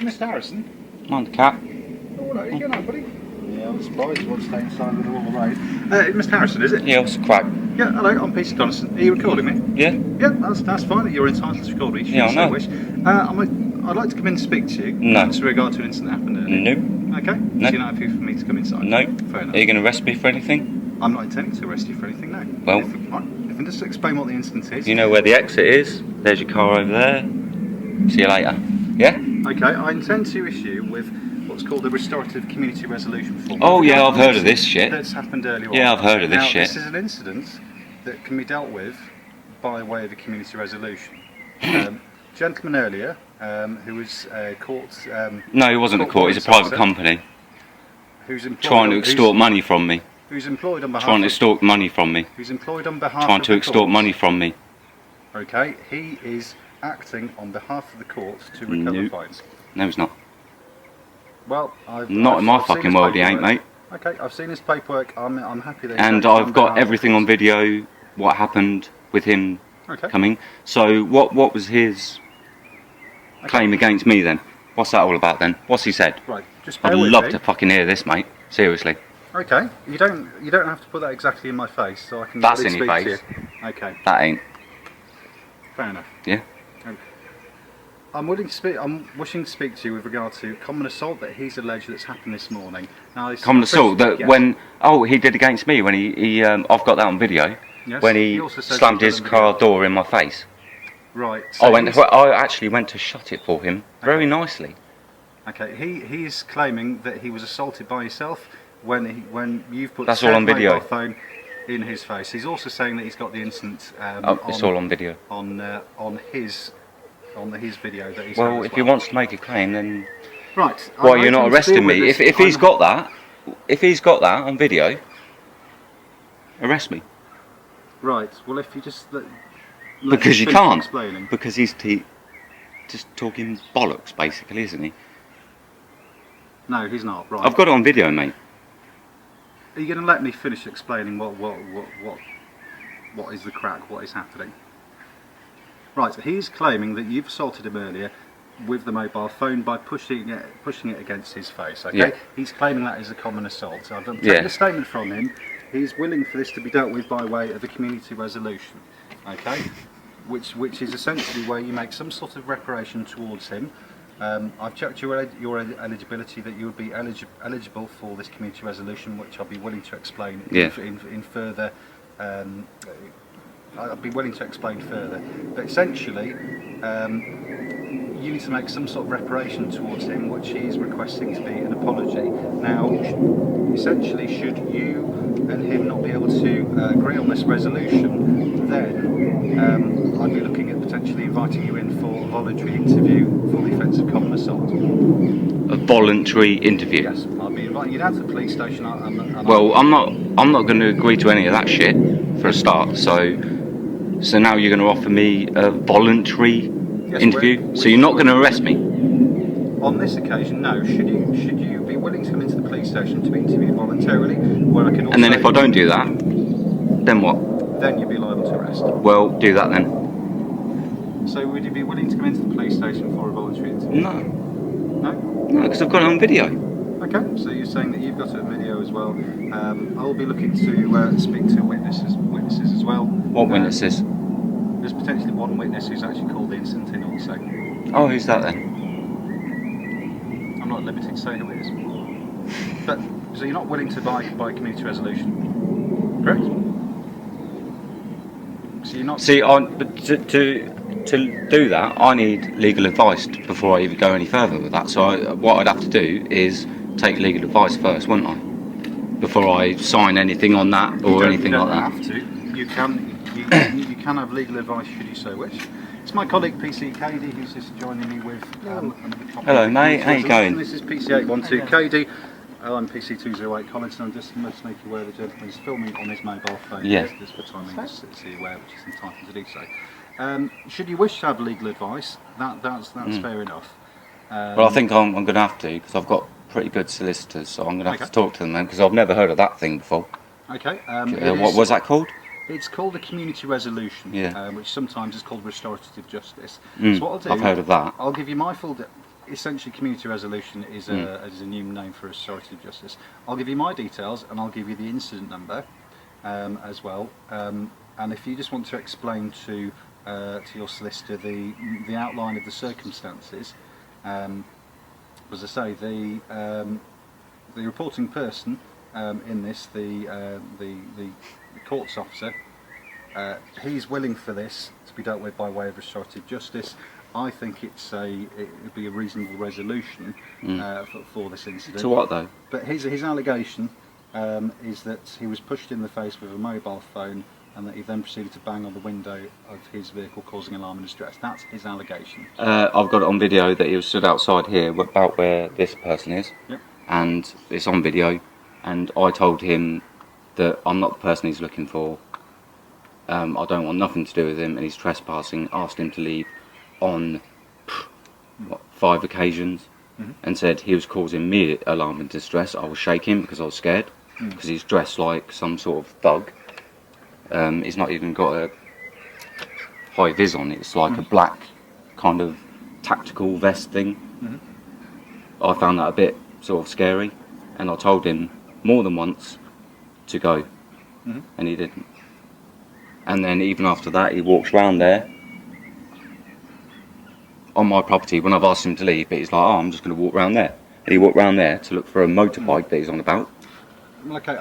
it's Mr. Harrison. Mind the cat. Oh, hello, you going on, buddy? Yeah, I'm surprised you want to stay inside with the wall road. Mr. Harrison, is it? Yeah, what's the crack? Yeah, hello, I'm Peter Donaldson. Are you recording me? Yeah? Yeah, that's fine. You're entitled to record me, should you so wish. I'd like to come in and speak to you. No. With regard to an incident that happened earlier. Nope. Okay? No. So you're not happy for me to come inside? No. Fair enough. Are you going to arrest me for anything? I'm not intending to arrest you for anything, no. Well, if I just explain what the incident is. you know where the exit is. There's your car over there. See you later. Yeah? Okay, I intend to issue with what's called a restorative community resolution form. Oh yeah, I've heard of this shit. That's happened earlier on. Yeah, I've heard of this shit. This is an incident that can be dealt with by way of a community resolution. Gentleman earlier, who was caught... No, he wasn't a court, he's a private company. Who's employed trying to extort money from me. Who's employed on behalf Trying to extort money from me. Who's employed on behalf Trying of to the extort court. money from me. Okay, he is acting on behalf of the court to recover fines. No, he's not. Well, Not in my fucking world, he ain't, mate. Okay, I've seen his paperwork. I'm happy that. And I've got everything on video. What happened with him coming? So what was his claim against me then? What's that all about then? What's he said? Right, just I'd love to fucking hear this, mate. Seriously. Okay, you don't have to put that exactly in my face, so I can. That's in your face. To you. Okay. That ain't. Fair enough. Yeah. I'm wishing to speak to you with regard to common assault that he's alleged that's happened this morning. Now, common assault that when he did against me when he I've got that on video. Yes, when he slammed his car door in my face. Right. So I actually went to shut it for him very nicely. Okay. He's claiming that he was assaulted by yourself when you've put that's all on video. Mobile phone in his face. He's also saying that he's got the incident. It's all on video. On his video that he's. Well, if he wants to make a claim, then right. Why you're not arresting me? If he's got that, on video, arrest me. Right. Well, if you just because you can't. Explaining. Because he's just talking bollocks, basically, isn't he? No, he's not. Right. I've got it on video, mate. Are you going to let me finish explaining what is the crack? What is happening? Right. So he's claiming that you've assaulted him earlier with the mobile phone by pushing it against his face. Okay. Yeah. He's claiming that is a common assault. So I've taken a statement from him. He's willing for this to be dealt with by way of a community resolution. Okay. Which is essentially where you make some sort of reparation towards him. I've checked your eligibility that you would be eligible for this community resolution, which I'll be willing to explain in further. I'll be willing to explain further. But essentially, you need to make some sort of reparation towards him, which he is requesting to be an apology. Now, essentially, should you and him not be able to agree on this resolution, then I'd be looking at potentially inviting you in for a voluntary interview for the offence of common assault. A voluntary interview? Yes, I'll be inviting you down to the police station. I'm not going to agree to any of that shit for a start. So now you're going to offer me a voluntary interview? So you're not going to arrest me? On this occasion, no. Should you be willing to come into the police station to be interviewed voluntarily, where I can also... And then if I don't do that, then what? Then you'd be liable to arrest. Well, do that then. So would you be willing to come into the police station for a voluntary interview? No. No? No, because I've got it on video. Okay, so you're saying that you've got it on video as well. I'll be looking to speak to witnesses as well. What witnesses? There's potentially one witness who's actually called the incident in also. Oh, who's that then? I'm not limited to say who it is. But so you're not willing to buy community resolution, correct? So you're not. See, but to do that, I need legal advice before I even go any further with that. So what I'd have to do is take legal advice first, wouldn't I? Before I sign anything on that or anything like that. You don't have to. You can have legal advice should you so wish. It's my colleague PC KD who's just joining me with another copy. Hello mate, how you going? This is PC812 KD. I'm PC208 Collins, and I'm just to make you aware the gentleman is filming on his mobile phone. Yeah. Just for timing, just to see where, which is entitled to do so. Should you wish to have legal advice, that's fair enough. Well, I think I'm going to have to, because I've got pretty good solicitors, so I'm going to have to talk to them then, because I've never heard of that thing before. Okay. What was that called? It's called a community resolution, yeah. Which sometimes is called restorative justice. So what I'll do, I've heard of that. I'll give you my full essentially community resolution is a new name for restorative justice. I'll give you my details and I'll give you the incident number as well. And if you just want to explain to your solicitor the outline of the circumstances, as I say, the reporting person in this, the courts officer, he's willing for this to be dealt with by way of restorative justice. I think it would be a reasonable resolution for this incident. To what though? But his allegation is that he was pushed in the face with a mobile phone and that he then proceeded to bang on the window of his vehicle, causing alarm and distress. That's his allegation. I've got it on video that he was stood outside here, about where this person is. Yep. And it's on video. And I told him that I'm not the person he's looking for. I don't want nothing to do with him, and he's trespassing. Asked him to leave on 5 occasions, and said he was causing me alarm and distress. I was shaking because I was scared, because he's dressed like some sort of thug. He's not even got a high vis on. It's like a black kind of tactical vest thing. I found that a bit sort of scary, and I told him more than once to go, and he didn't. And then even after that, he walks round there on my property when I've asked him to leave, but he's like, oh, I'm just going to walk round there. And he walked round there to look for a motorbike that he's on about. Okay,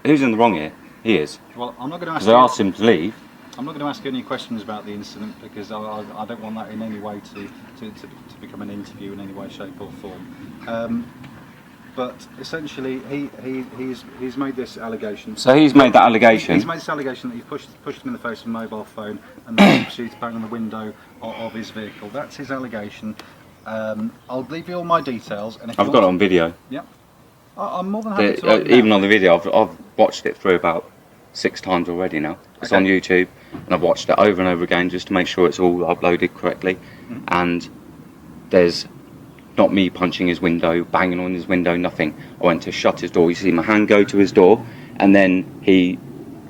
who's in the wrong here? He is. Well, I'm not going to ask. Because I asked him to leave. I'm not going to ask you any questions about the incident because I don't want that in any way to become an interview in any way, shape or form. But essentially, he's made this allegation. So he's made that allegation. He's made this allegation that he pushed him in the face with a mobile phone and then he proceeded to bang on the window of his vehicle. That's his allegation. I'll leave you all my details. And if I've got it on video. Yep. I'm more than happy to. Even on the video, I've watched it through about 6 times already now. It's on YouTube, and I've watched it over and over again just to make sure it's all uploaded correctly. And there's not me punching his window, banging on his window, nothing. I went to shut his door. You see my hand go to his door, and then he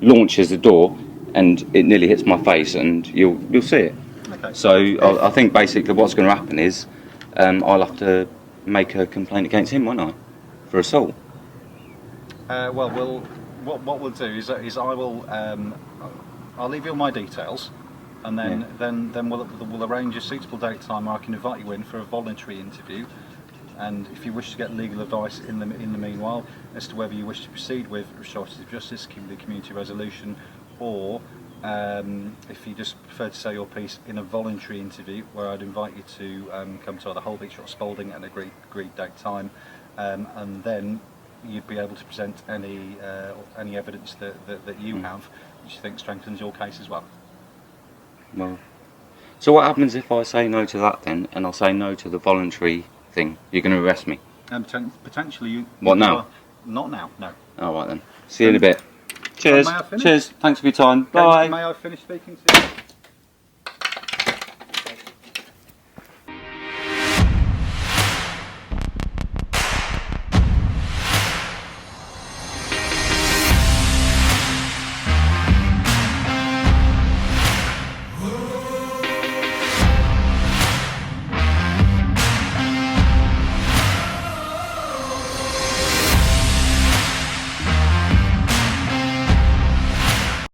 launches the door, and it nearly hits my face, and you'll see it. Okay. So I think basically what's going to happen is I'll have to make a complaint against him, won't I, for assault? What we'll do is I'll leave you all my details, and then we'll arrange a suitable date time where I can invite you in for a voluntary interview. And if you wish to get legal advice in the meanwhile as to whether you wish to proceed with restorative justice, the community resolution, or if you just prefer to say your piece in a voluntary interview, where I'd invite you to come to either Holbeach or Spalding at an agreed date time, and then you'd be able to present any evidence that you have, which you think strengthens your case as well. Well, so what happens if I say no to that then, and I'll say no to the voluntary thing? You're going to arrest me? Potentially you... What, now? Not now, no. Alright then. See you in a bit. Cheers. May I finish? Cheers. Thanks for your time. Bye. May I finish speaking to you?